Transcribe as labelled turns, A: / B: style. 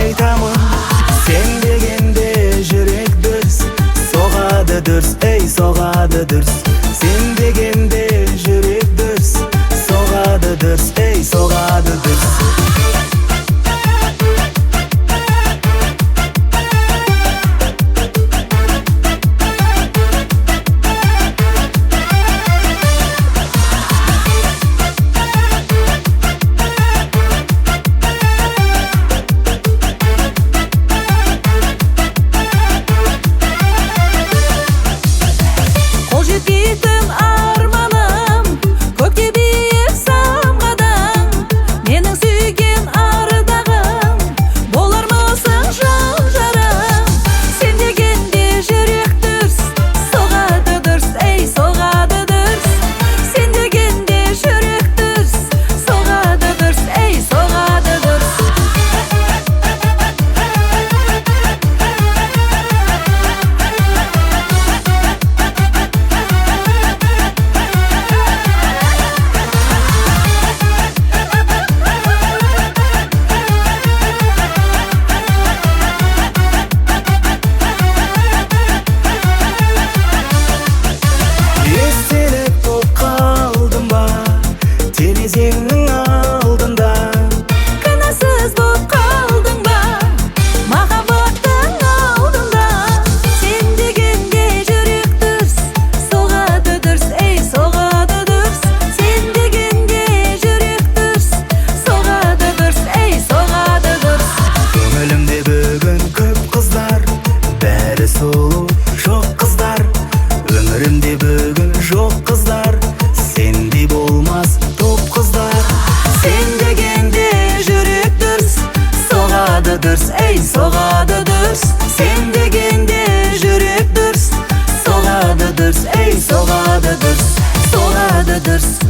A: айтамын, сен дегенде жүрек дүрс соғады дүрс, ей соғады дүрс. Сен дегенде жүрек дүрс соғады дүрс, ей соғады дүрс.
B: Жетпейтін арманым көкте биік самғадың, менің сүйген ардағым болармысың жан жарым. Сен дегенде жүрек дүрс соғады дүрс, ей соғады дүрс. Сен дегенде жүрек дүрс соғады дүрс, ей соғады дүрс.
A: Естелік боп қалдым ба терезеңнің алдында?
B: Кінәсіз боп қалдың ба махаббаттың алдында? Сен дегенде жүрек дүрс соғады дүрс, ей соғады дүрс. Сен дегенде жүрек дүрс соғады дүрс, ей соғады дүрс.
A: Көңілімде бүгін көп қыздар, бәрі сұлу жоқ қыздар. Өмірімде бүгін жоқ қыздар, сендей болмас топ қыздар. Сен дегенде жүрек дүрс соғады дүрс, ей соғады дүрс. Сен дегенде жүрек дүрс соғады дүрс, ей соғады дүрс, соғады дүрс.